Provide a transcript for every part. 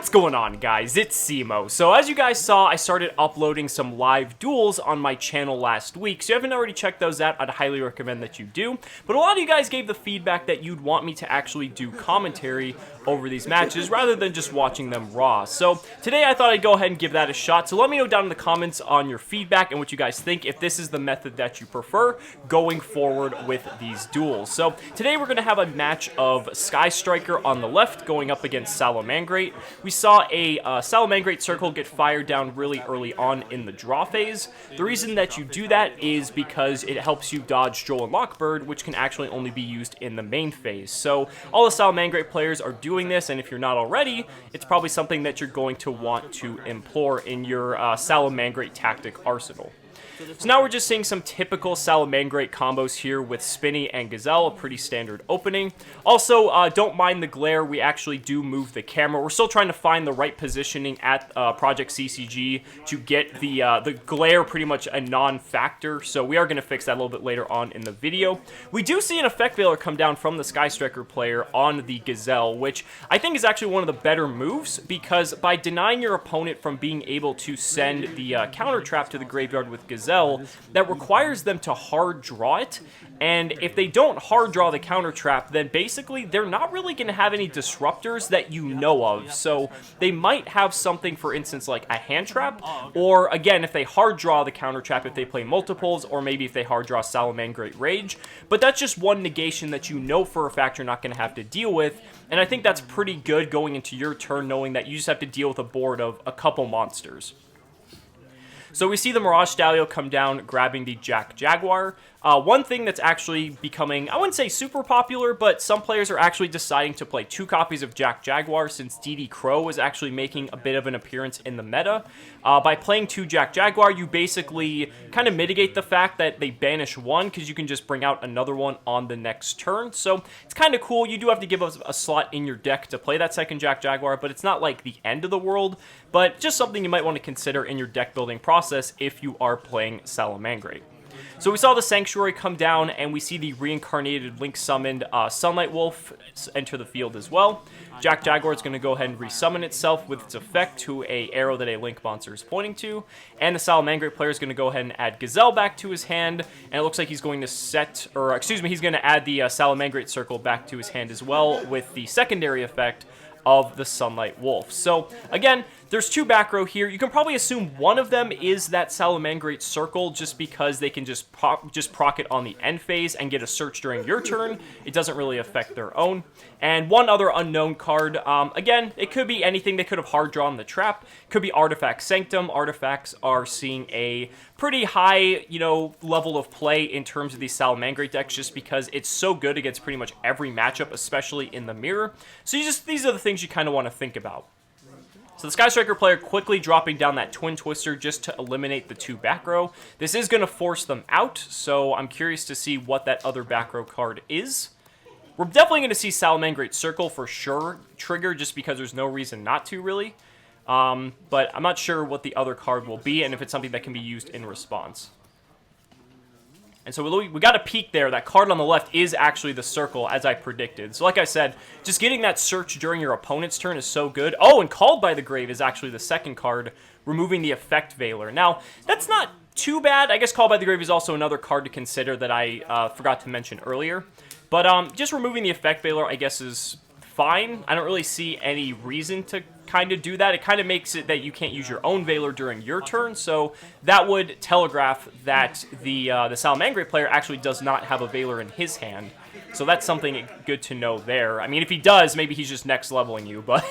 What's going on, guys? It's Cimoooooooo. So as you guys saw, I started uploading some live duels on my channel last week. So if you haven't already checked those out, I'd highly recommend that you do. But a lot of you guys gave the feedback that you'd want me to actually do commentary over these matches rather than just watching them raw. So today I thought I'd go ahead and give that a shot. So let me know down in the comments on your feedback and what you guys think, if this is the method that you prefer going forward with these duels. So today we're going to have a match of Sky Striker on the left going up against Salamangreat. We saw a Salamangreat circle get fired down really early on in the draw phase. The reason that you do that is because it helps you dodge Joel and Lockbird, which can actually only be used in the main phase. So all the Salamangreat players are doing this, and if you're not already, it's probably something that you're going to want to employ in your Salamangreat tactic arsenal. So now we're just seeing some typical Salamangreat combos here with Spinny and Gazelle, a pretty standard opening. Also, don't mind the glare, we actually do move the camera. We're still trying to find the right positioning at ProjectCCG to get the glare pretty much a non-factor, so we are going to fix that a little bit later on in the video. We do see an effect veiler come down from the Sky Striker player on the Gazelle, which I think is actually one of the better moves, because by denying your opponent from being able to send the counter trap to the graveyard with Gazelle, that requires them to hard draw it, and if they don't hard draw the counter trap, then basically they're not really going to have any disruptors that you know of. So they might have something, for instance, like a hand trap, or again, if they hard draw the counter trap, if they play multiples, or maybe if they hard draw Salamangreat Rage. But that's just one negation that you know for a fact you're not going to have to deal with, and I think that's pretty good going into your turn, knowing that you just have to deal with a board of a couple monsters. So we see the Mirage Stallion come down, grabbing the Jack Jaguar. One thing that's actually becoming, I wouldn't say super popular, but some players are actually deciding to play 2 copies of Jack Jaguar, since DD Crow is actually making a bit of an appearance in the meta. By playing 2 Jack Jaguar, you basically kind of mitigate the fact that they banish one, because you can just bring out another one on the next turn. So it's kind of cool. You do have to give us a slot in your deck to play that second Jack Jaguar, but it's not like the end of the world, but just something you might want to consider in your deck building process if you are playing Salamangreat. So we saw the Sanctuary come down, and we see the reincarnated Link summoned Sunlight Wolf enter the field as well. Jack Jaguar is going to go ahead and resummon itself with its effect to a arrow that a Link monster is pointing to, and the Salamangreat player is going to go ahead and add Gazelle back to his hand, and it looks like he's going to set, or excuse me, he's going to add the Salamangreat circle back to his hand as well with the secondary effect of the Sunlight Wolf. So again, there's 2 back row here. You can probably assume one of them is that Salamangreat circle, just because they can just proc it on the end phase and get a search during your turn. It doesn't really affect their own. And one other unknown card, again, it could be anything. They could have hard drawn the trap. Could be Artifact Sanctum. Artifacts are seeing a pretty high, level of play in terms of these Salamangreat decks, just because it's so good against pretty much every matchup, especially in the mirror. So these are the things you kind of want to think about. So the Sky Striker player quickly dropping down that Twin Twister just to eliminate the 2 back row. This is going to force them out, so I'm curious to see what that other back row card is. We're definitely going to see Salamangreat Circle for sure trigger, just because there's no reason not to, really. But I'm not sure what the other card will be, and if it's something that can be used in response. And so we got a peek there. That card on the left is actually the circle, as I predicted. So like I said, just getting that search during your opponent's turn is so good. Oh, and Called by the Grave is actually the second card, removing the effect veiler. Now, that's not too bad. I guess Called by the Grave is also another card to consider that I forgot to mention earlier. But just removing the effect veiler, I guess, is fine. I don't really see any reason to kind of do that. It kind of makes it that you can't use your own Veiler during your turn, so that would telegraph that the Salamangreat player actually does not have a Veiler in his hand. So that's something good to know there. I mean, if he does, maybe he's just next leveling you, but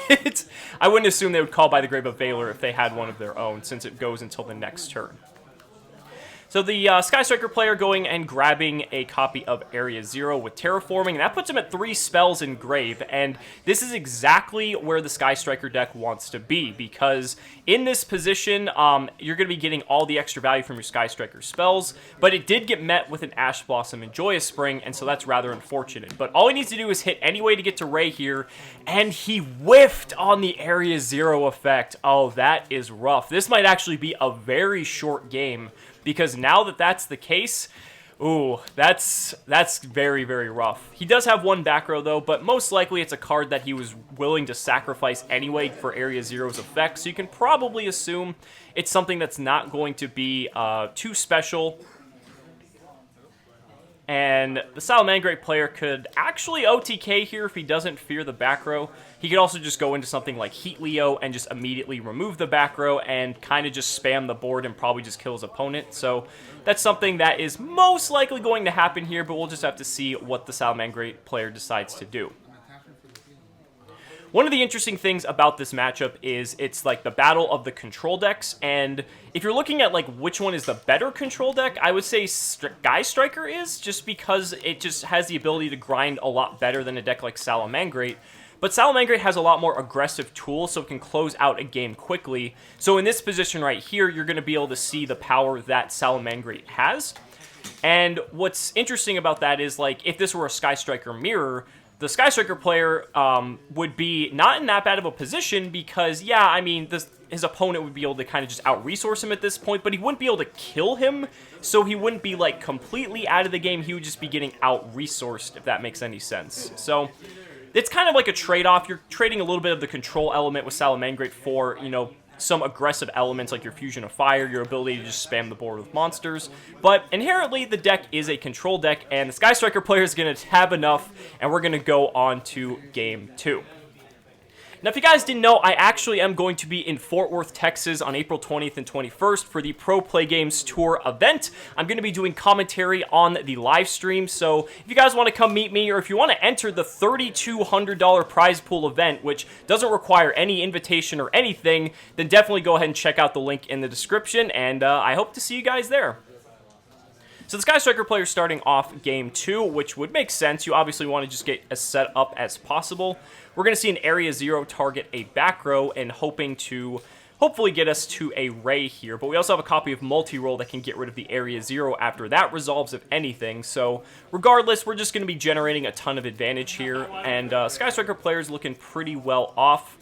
I wouldn't assume they would call by the Grave a Veiler if they had one of their own, since it goes until the next turn. So the Sky Striker player going and grabbing a copy of Area 0 with Terraforming, and that puts him at 3 spells in Grave, and this is exactly where the Sky Striker deck wants to be, because in this position, you're going to be getting all the extra value from your Sky Striker spells, but it did get met with an Ash Blossom and Joyous Spring, and so that's rather unfortunate. But all he needs to do is hit any way to get to Ray here, and he whiffed on the Area 0 effect. Oh, that is rough. This might actually be a very short game, because now that that's the case, Ooh, that's very, very rough. He does have one back row, though, but most likely it's a card that he was willing to sacrifice anyway for Area Zero's effect, so you can probably assume it's something that's not going to be too special. And the Salamangreat player could actually OTK here if he doesn't fear the back row. He could also just go into something like Heat Leo and just immediately remove the back row and kind of just spam the board and probably just kill his opponent. So that's something that is most likely going to happen here, but we'll just have to see what the Salamangreat player decides to do. One of the interesting things about this matchup is it's like the battle of the control decks, and if you're looking at like which one is the better control deck, I would say Sky Striker is, just because it just has the ability to grind a lot better than a deck like Salamangreat. But Salamangreat has a lot more aggressive tools, so it can close out a game quickly. So in this position right here, you're going to be able to see the power that Salamangreat has. And what's interesting about that is, like, if this were a Sky Striker mirror, the Sky Striker player would be not in that bad of a position because, yeah, I mean, his opponent would be able to kind of just out-resource him at this point, but he wouldn't be able to kill him, so he wouldn't be, like, completely out of the game. He would just be getting out-resourced, if that makes any sense. So it's kind of like a trade-off. You're trading a little bit of the control element with Salamangreat for, you know, some aggressive elements like your Fusion of Fire, your ability to just spam the board with monsters. But inherently, the deck is a control deck, and the Sky Striker player is going to have enough, and we're going to go on to Game 2. Now, if you guys didn't know, I actually am going to be in Fort Worth, Texas on April 20th and 21st for the Pro Play Games Tour event. I'm going to be doing commentary on the live stream, so if you guys want to come meet me, or if you want to enter the $3,200 prize pool event, which doesn't require any invitation or anything, then definitely go ahead and check out the link in the description, and I hope to see you guys there. So the Sky Striker player starting off Game 2, which would make sense. You obviously want to just get as set up as possible. We're going to see an Area Zero target a back row and hoping to hopefully get us to a Ray here. But we also have a copy of Multi-Roll that can get rid of the Area Zero after that resolves, if anything. So regardless, we're just going to be generating a ton of advantage here. And Sky Striker player is looking pretty well off.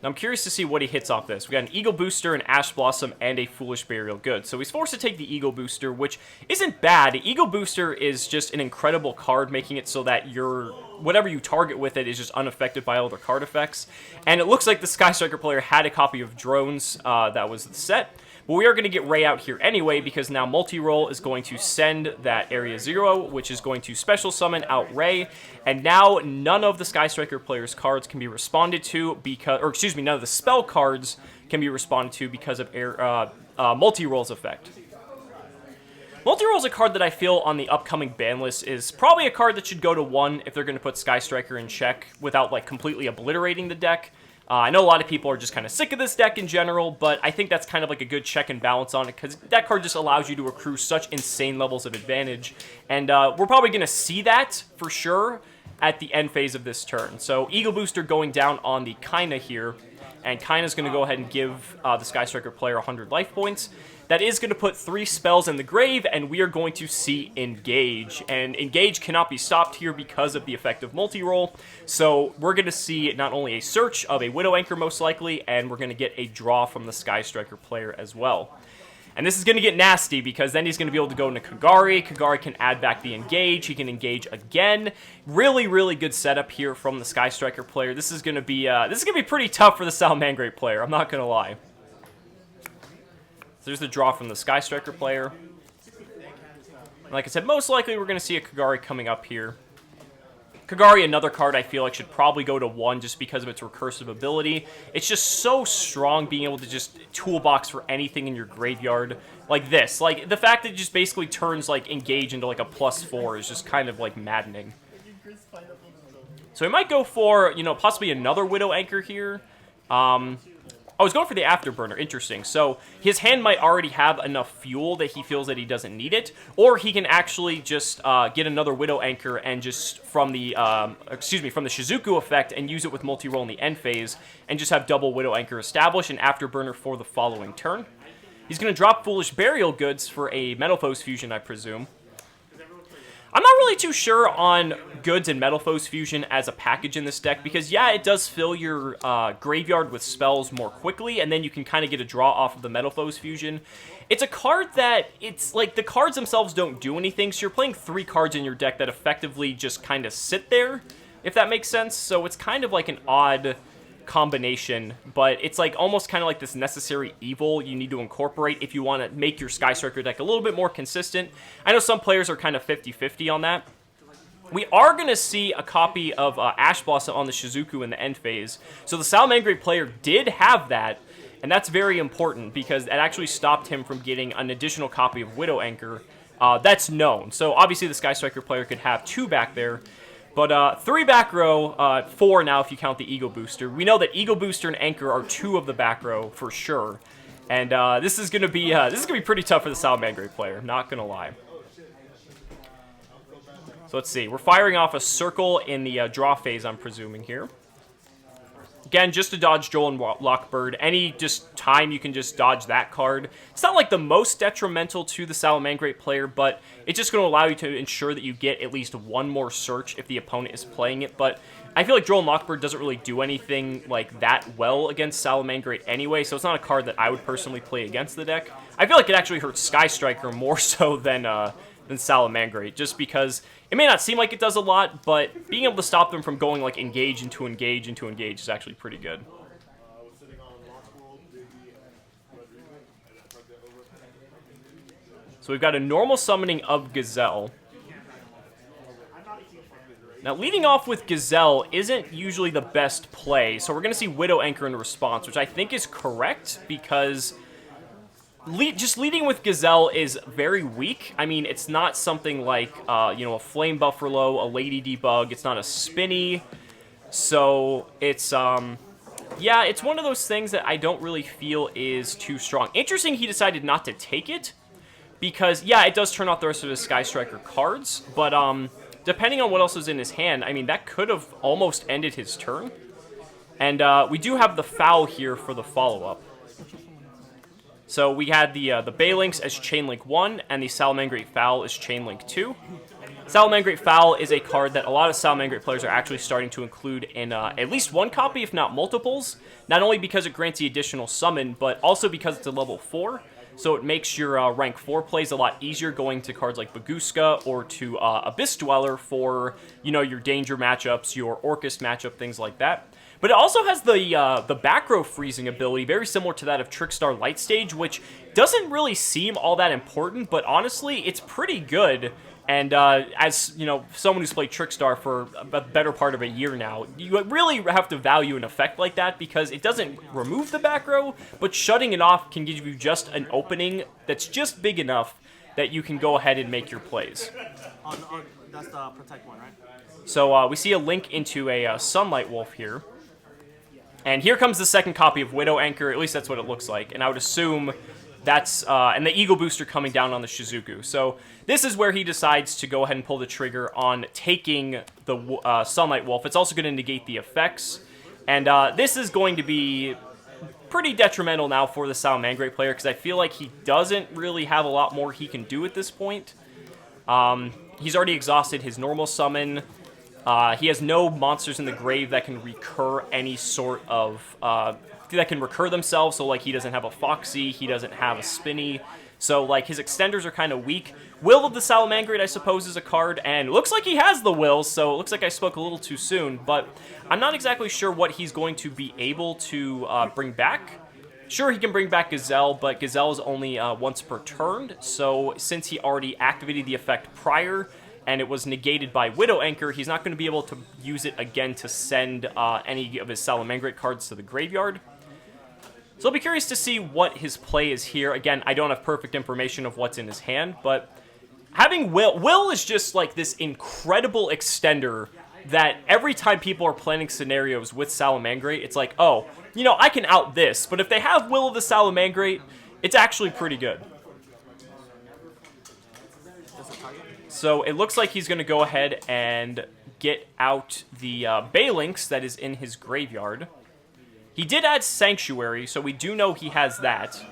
Now, I'm curious to see what he hits off this. We got an Eagle Booster, an Ash Blossom, and a Foolish Burial Good. So he's forced to take the Eagle Booster, which isn't bad. The Eagle Booster is just an incredible card, making it so that whatever you target with it is just unaffected by all other card effects. And it looks like the Sky Striker player had a copy of Drones that was the set. But we are going to get Ray out here anyway, because now Multi-Roll is going to send that Area Zero, which is going to special summon out Ray. And now none of the Sky Striker player's cards can be responded to because, or excuse me, none of the spell cards can be responded to because of Multi-Roll's effect. Multi-Roll is a card that I feel on the upcoming ban list is probably a card that should go to 1 if they're going to put Sky Striker in check without, like, completely obliterating the deck. I know a lot of people are just kind of sick of this deck in general, but I think that's kind of like a good check and balance on it, because that card just allows you to accrue such insane levels of advantage, and we're probably going to see that for sure at the end phase of this turn. So Eagle Booster going down on the Kaina here, and Kaina's going to go ahead and give the Sky Striker player 100 life points. That is going to put 3 spells in the grave, and we are going to see Engage. And Engage cannot be stopped here because of the effect of Multi-Roll. So we're going to see not only a search of a Widow Anchor most likely, and we're going to get a draw from the Sky Striker player as well. And this is going to get nasty, because then he's going to be able to go into Kagari. Kagari can add back the Engage. He can engage again. Really, really good setup here from the Sky Striker player. This is going to be pretty tough for the Salamangreat player. I'm not going to lie. So there's the draw from the Sky Striker player. Like I said, most likely we're going to see a Kagari coming up here. Kagari, another card I feel like should probably go to 1 just because of its recursive ability. It's just so strong being able to just toolbox for anything in your graveyard like this. Like, the fact that it just basically turns, like, Engage into, like, a +4 is just kind of, like, maddening. So we might go for, you know, possibly another Widow Anchor here. I was going for the Afterburner. Interesting. So his hand might already have enough fuel that he feels that he doesn't need it, or he can actually just get another Widow Anchor and just from the Shizuku effect and use it with Multi-Roll in the end phase and just have double Widow Anchor established and Afterburner for the following turn. He's going to drop Foolish Burial Goods for a Metal Foes fusion, I presume. I'm not really too sure on Goods and Metalfoes Fusion as a package in this deck, because yeah, it does fill your graveyard with spells more quickly, and then you can kind of get a draw off of the Metalfoes Fusion. It's a card that, it's like, the cards themselves don't do anything, so you're playing 3 cards in your deck that effectively just kind of sit there, if that makes sense. So it's kind of like an odd combination, but it's like almost kind of like this necessary evil you need to incorporate if you want to make your Sky Striker deck a little bit more consistent. I know some players are kind of 50-50 on that. We are going to see a copy of Ash Blossom on the Shizuku in the end phase, so the Salamangreat player did have that, and that's very important because it actually stopped him from getting an additional copy of Widow Anchor. That's known, so obviously the Sky Striker player could have 2 back there. But 3 back row, 4 now if you count the Ego Booster. We know that Ego Booster and Anchor are 2 of the back row for sure. And this is gonna be pretty tough for the Salamangreat player, not gonna lie. So let's see, we're firing off a circle in the draw phase, I'm presuming here. Again, just to dodge Joel and Lockbird. Any just time you can just dodge that card. It's not like the most detrimental to the Salamangreat player, but it's just going to allow you to ensure that you get at least 1 more search if the opponent is playing it. But I feel like Joel and Lockbird doesn't really do anything like that well against Salamangreat anyway, so it's not a card that I would personally play against the deck. I feel like it actually hurts Sky Striker more so than Salamangreat, just because it may not seem like it does a lot, but being able to stop them from going like engage into engage into engage is actually pretty good. So we've got a normal summoning of Gazelle. Now, leading off with Gazelle isn't usually the best play, so we're going to see Widow Anchor in response, which I think is correct, because just leading with Gazelle is very weak. I mean, it's not something like, you know, a Flame Buffalo, a Lady Debug. It's not a Spinny. So it's, yeah, it's one of those things that I don't really feel is too strong. Interesting he decided not to take it, because, yeah, it does turn off the rest of his Sky Striker cards, but, depending on what else is in his hand, I mean, that could have almost ended his turn. And we do have the Foul here for the follow-up. So we had the Balinks as Chainlink 1, and the Salamangreat Foul as Chainlink 2. Salamangreat Foul is a card that a lot of Salamangreat players are actually starting to include in at least 1 copy, if not multiples. Not only because it grants the additional summon, but also because it's a level 4. So it makes your rank 4 plays a lot easier going to cards like Baguska or to Abyss Dweller for, you know, your Danger matchups, your Orcus matchup, things like that. But it also has the back row freezing ability, very similar to that of Trickstar Light Stage, which doesn't really seem all that important, but honestly, it's pretty good. And as, you know, someone who's played Trickstar for a better part of a year now, you really have to value an effect like that, because it doesn't remove the back row, but shutting it off can give you just an opening that's just big enough that you can go ahead and make your plays. That's the Protect one, right? So we see a link into a Sunlight Wolf here. And here comes the second copy of Widow Anchor, at least that's what it looks like. And I would assume that's, and the Eagle Booster coming down on the Shizuku. So this is where he decides to go ahead and pull the trigger on taking the Sunlight Wolf. It's also going to negate the effects. And this is going to be pretty detrimental now for the Salamangreat player, because I feel like he doesn't really have a lot more he can do at this point. He's already exhausted his normal summon. He has no monsters in the grave that can recur any sort of, that can recur themselves, so, like, he doesn't have a Foxy, he doesn't have a Spinny, so, like, his extenders are kind of weak. Will of the Salamangreat, I suppose, is a card, and it looks like he has the Will, so it looks like I spoke a little too soon, but I'm not exactly sure what he's going to be able to bring back. Sure, he can bring back Gazelle, but Gazelle is only once per turn, so since he already activated the effect prior, and it was negated by Widow Anchor, he's not going to be able to use it again to send any of his Salamangreat cards to the graveyard. So I'll be curious to see what his play is here. Again, I don't have perfect information of what's in his hand, but having Will is just like this incredible extender that every time people are planning scenarios with Salamangreat, it's like, oh, you know, I can out this, but if they have Will of the Salamangreat, it's actually pretty good. So it looks like he's going to go ahead and get out the Balinks that is in his graveyard. He did add Sanctuary, so we do know he has that.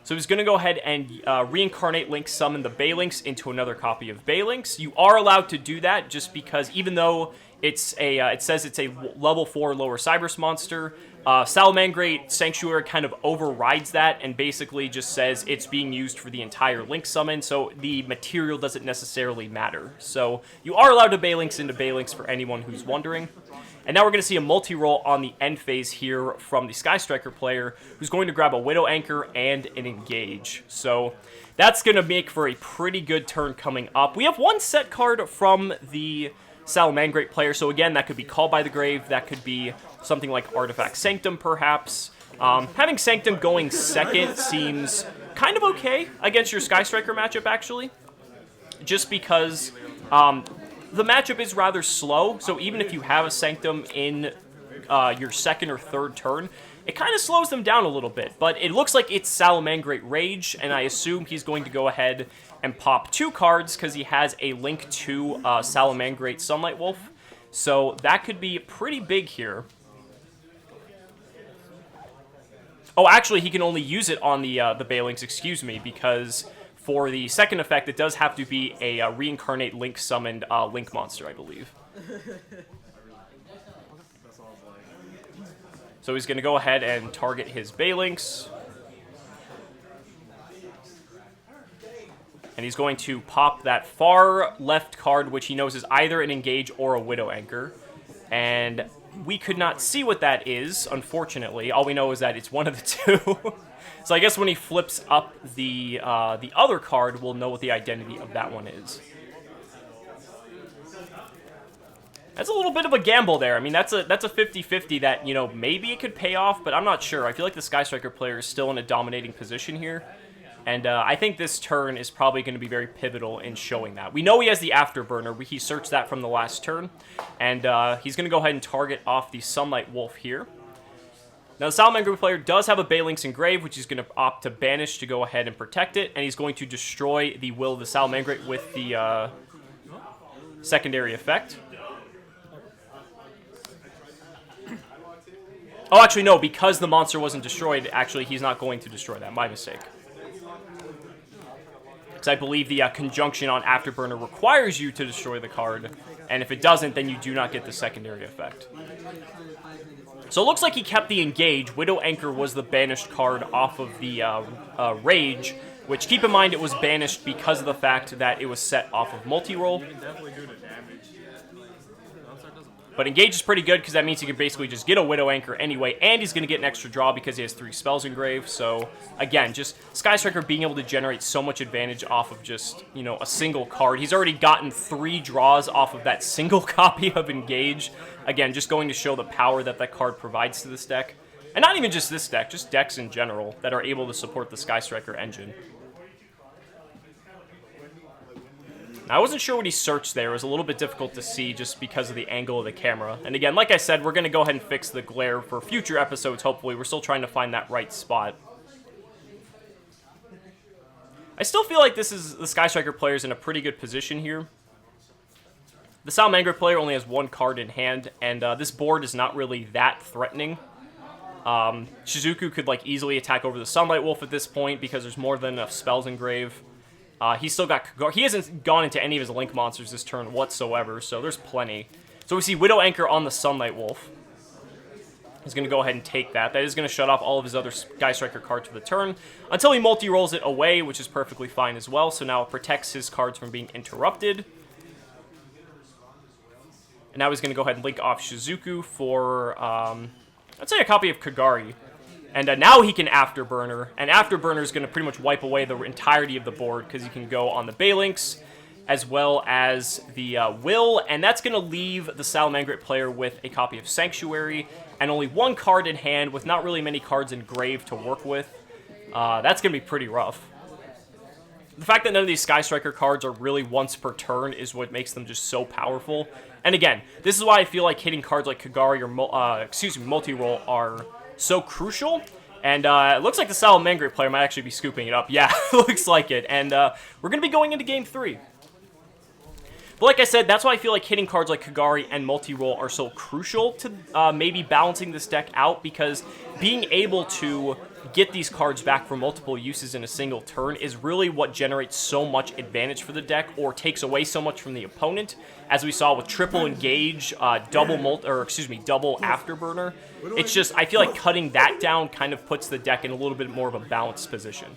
So he's going to go ahead and reincarnate Link summon the Balinks into another copy of Balinks. You are allowed to do that just because even though it's a it says it's a level 4 lower Cybers monster, Salamangreat Sanctuary kind of overrides that and basically just says it's being used for the entire Link summon, so the material doesn't necessarily matter. So you are allowed to Balinks into Balinks for anyone who's wondering. And now we're going to see a multi-roll on the end phase here from the Sky Striker player, who's going to grab a Widow Anchor and an Engage. So that's going to make for a pretty good turn coming up. We have one set card from the Salamangreat player, so again, that could be Called by the Grave, that could be something like Artifact Sanctum, perhaps. Having Sanctum going second seems kind of okay against your Sky Striker matchup, actually. Just because the matchup is rather slow, so even if you have a Sanctum in your second or third turn, it kind of slows them down a little bit. But it looks like it's Salamangreat Rage, and I assume he's going to go ahead and pop 2 cards because he has a link to Salamangreat Sunlight Wolf. So that could be pretty big here. Oh, actually, he can only use it on the Balinks, excuse me, because for the second effect, it does have to be a reincarnate Link summoned Link monster, I believe. So he's going to go ahead and target his Balinks. And he's going to pop that far left card, which he knows is either an Engage or a Widow Anchor. And we could not see what that is, unfortunately. All we know is that it's one of the two. So I guess when he flips up the other card, we'll know what the identity of that one is. That's a little bit of a gamble there. I mean, that's a 50-50 that, you know, maybe it could pay off, but I'm not sure. I feel like the Sky Striker player is still in a dominating position here. And I think this turn is probably going to be very pivotal in showing that. We know he has the Afterburner. He searched that from the last turn. And he's going to go ahead and target off the Sunlight Wolf here. Now, the Salamangreat player does have a Balinks Engrave, which he's going to opt to banish to go ahead and protect it. And he's going to destroy the Will of the Salamangreat with the secondary effect. Oh, actually, no. Because the monster wasn't destroyed, actually, he's not going to destroy that. My mistake. Because I believe the conjunction on Afterburner requires you to destroy the card. And if it doesn't, then you do not get the secondary effect. So it looks like he kept the Engage. Widow Anchor was the banished card off of the Rage, which, keep in mind, it was banished because of the fact that it was set off of multi-roll. But Engage is pretty good because that means he can basically just get a Widow Anchor anyway, and he's going to get an extra draw because he has 3 spells engraved. So, again, just Sky Striker being able to generate so much advantage off of just, you know, a single card. He's already gotten 3 draws off of that single copy of Engage. Again, just going to show the power that that card provides to this deck. And not even just this deck, just decks in general that are able to support the Sky Striker engine. I wasn't sure what he searched there. It was a little bit difficult to see just because of the angle of the camera. And again, like I said, we're going to go ahead and fix the glare for future episodes, hopefully. We're still trying to find that right spot. I still feel like this is the Sky Striker player's in a pretty good position here. The Salamangreat player only has 1 card in hand, and this board is not really that threatening. Shizuku could like easily attack over the Sunlight Wolf at this point because there's more than enough spells engrave. He's still got Kagari. He hasn't gone into any of his Link monsters this turn whatsoever, so there's plenty. So we see Widow Anchor on the Sunlight Wolf. He's going to go ahead and take that. That is going to shut off all of his other Sky Striker cards for the turn until he multi-rolls it away, which is perfectly fine as well. So now it protects his cards from being interrupted. And now he's going to go ahead and link off Shizuku for, let's say, a copy of Kagari. And now he can Afterburner, and Afterburner is going to pretty much wipe away the entirety of the board because he can go on the Balinks as well as the Will, and that's going to leave the Salamangreat player with a copy of Sanctuary and only 1 card in hand with not really many cards engraved to work with. That's going to be pretty rough. The fact that none of these Sky Striker cards are really once per turn is what makes them just so powerful. And again, this is why I feel like hitting cards like Kagari or multi-roll are so crucial, and it looks like the Salamangreat player might actually be scooping it up. Yeah, looks like it, and we're going to be going into Game 3. But like I said, that's why I feel like hitting cards like Kagari and multi-roll are so crucial to maybe balancing this deck out, because being able to get these cards back for multiple uses in a single turn is really what generates so much advantage for the deck, or takes away so much from the opponent, as we saw with triple engage, double afterburner. It's just, I feel like cutting that down kind of puts the deck in a little bit more of a balanced position.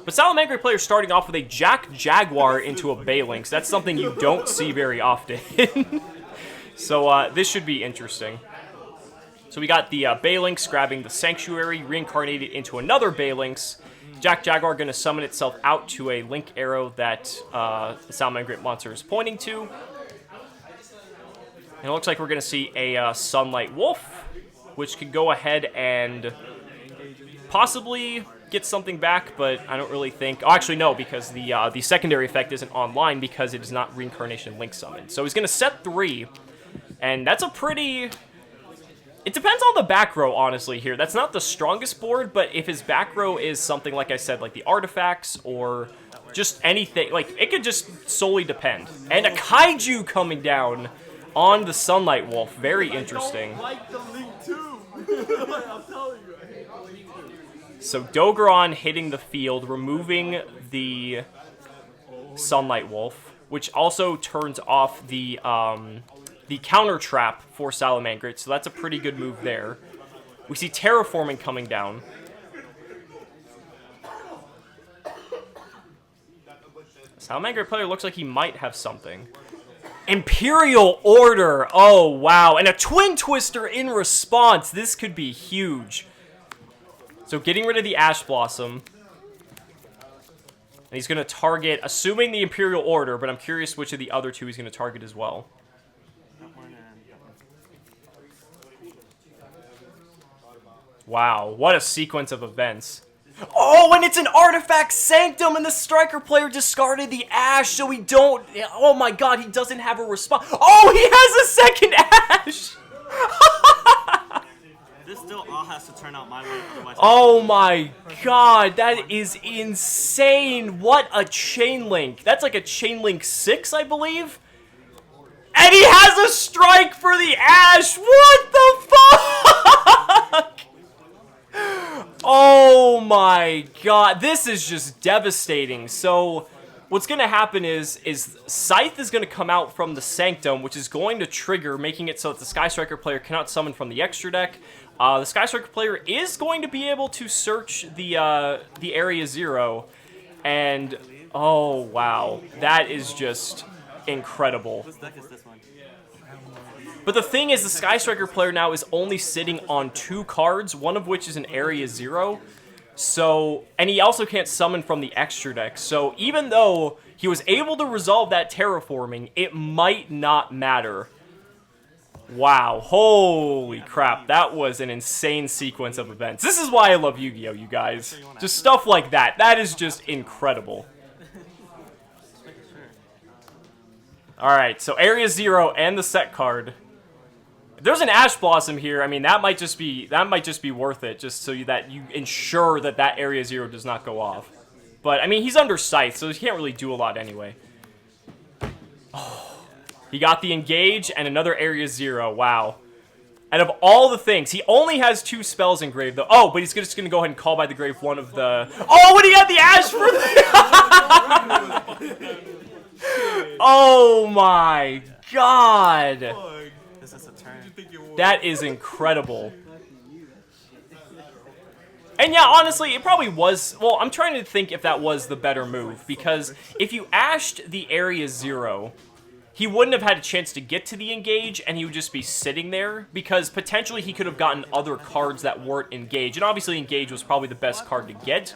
But Salamangreat player starting off with a Jack Jaguar into a Baylynx. That's something you don't see very often. So this should be interesting. So we got the Baylynx grabbing the Sanctuary, reincarnated into another Baylynx. Jack Jaguar going to summon itself out to a Link Arrow that the Salamangreat monster is pointing to. And it looks like we're going to see a Sunlight Wolf, which could go ahead and possibly get something back, but I don't really think... Oh, actually, no, because the secondary effect isn't online because it is not Reincarnation Link Summon. So he's going to set 3, and that's a pretty... It depends on the back row, honestly, here. That's not the strongest board, but if his back row is something, like I said, like the artifacts or just anything, like, it could just solely depend. And a Kaiju coming down on the Sunlight Wolf. Very interesting. I don't like the Link too. I'm telling you. So Dogoran hitting the field, removing the Sunlight Wolf, which also turns off the counter trap for Salamangreat, so that's a pretty good move there. We see Terraforming coming down. Salamangreat player looks like he might have something. Imperial Order! Oh, wow. And a Twin Twister in response. This could be huge. So getting rid of the Ash Blossom. And he's going to target, assuming the Imperial Order, but I'm curious which of the other two he's going to target as well. Wow, what a sequence of events. Oh, and it's an Artifact Sanctum, and the Striker player discarded the Ash, so we don't... Oh my god, he doesn't have a response. Oh, he has a second Ash! This still all has to turn out my way. Oh my god, that is insane. What a Chain Link. That's like a Chain Link 6, I believe. And he has a strike for the Ash! What the fuck? Oh my god, this is just devastating. So what's going to happen is Scythe is going to come out from the Sanctum, which is going to trigger, making it so that the Sky Striker player cannot summon from the extra deck. The Sky Striker player is going to be able to search the Area 0, and oh wow, that is just incredible. Whose deck is this one? But the thing is, the Sky Striker player now is only sitting on 2 cards, one of which is an Area 0. So, and he also can't summon from the extra deck. So even though he was able to resolve that terraforming, it might not matter. Wow, holy crap, that was an insane sequence of events. This is why I love Yu-Gi-Oh, you guys. Just stuff like that. That is just incredible. Alright, so Area 0 and the set card. If there's an Ash Blossom here, I mean, that might just be worth it, just so that you ensure that that Area 0 does not go off. But, I mean, he's under Scythe, so he can't really do a lot anyway. Oh, he got the Engage and another Area 0, wow. Out of all the things, he only has 2 spells in grave, though. Oh, but he's just going to go ahead and call by the grave one of the... Oh, and he had the Ash for the... Oh my god! This is a turn. That is incredible. And yeah, honestly, it probably was... Well, I'm trying to think if that was the better move, because if you ashed the Area 0, he wouldn't have had a chance to get to the Engage, and he would just be sitting there, because potentially he could have gotten other cards that weren't Engage, and obviously Engage was probably the best card to get.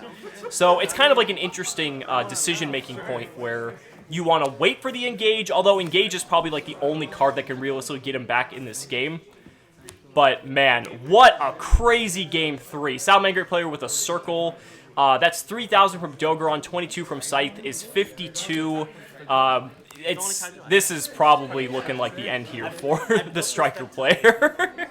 So it's kind of like an interesting decision-making point where you want to wait for the Engage, although Engage is probably like the only card that can realistically get him back in this game. But man, what a crazy game 3. Salamangreat player with a circle. That's 3,000 from Dogoran, 22 from Scythe is 52. This is probably looking like the end here for the Striker player.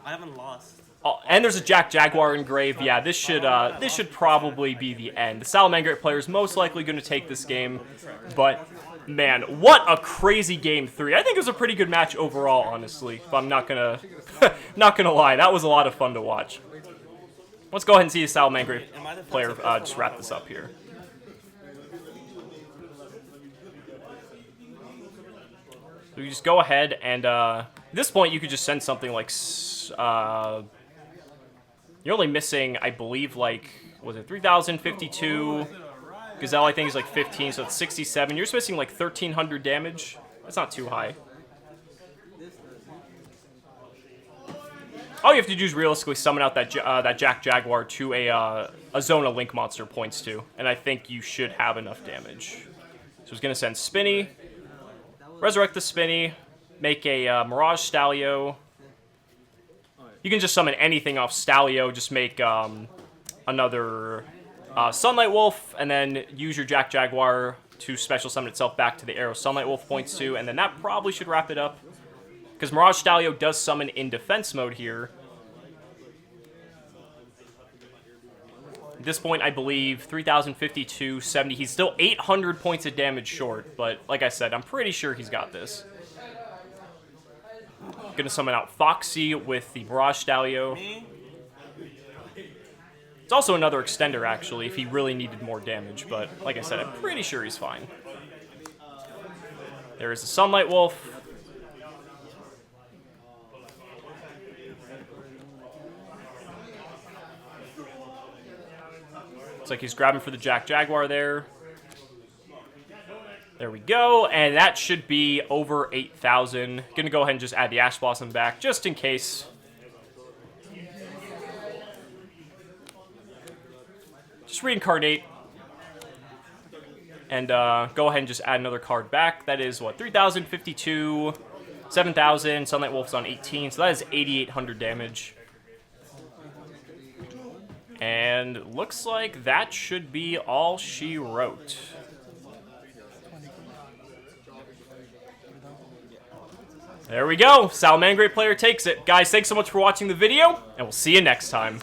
I haven't lost. Oh, and there's a Jack Jaguar in grave. Yeah, this should probably be the end. The Salamangreat player is most likely going to take this game, but man, what a crazy game 3. I think it was a pretty good match overall, honestly. But I'm not gonna lie, that was a lot of fun to watch. Let's go ahead and see the Salamangreat player just wrap this up here. So you just go ahead and at this point you could just send something like you're only missing, I believe, like, was it 3052? Gazelle, I think, is like 15, so it's 67. You're just missing like 1300 damage. That's not too high. All you have to do is realistically summon out that that Jack Jaguar to a Zona Link monster points to, and I think you should have enough damage. So he's gonna send Spinny, resurrect the Spinny, make a Mirage Stalio. You can just summon anything off Stalio. Just make another Sunlight Wolf, and then use your Jack Jaguar to special summon itself back to the arrow Sunlight Wolf points to, and then that probably should wrap it up. Because Mirage Stalio does summon in defense mode here. At this point, I believe 3052, 70. He's still 800 points of damage short, but like I said, I'm pretty sure he's got this. Gonna summon out Foxy with the Mirage Stalio. It's also another extender, actually, if he really needed more damage, but like I said, I'm pretty sure he's fine. There is the Sunlight Wolf. Looks like he's grabbing for the Jack Jaguar there. There we go, and that should be over 8,000. Gonna go ahead and just add the Ash Blossom back, just in case. Just reincarnate. And go ahead and just add another card back. That is, what, 3,052, 7,000. Sunlight Wolf's on 18, so that is 8,800 damage. And looks like that should be all she wrote. There we go. Salamangreat player takes it. Guys, thanks so much for watching the video, and we'll see you next time.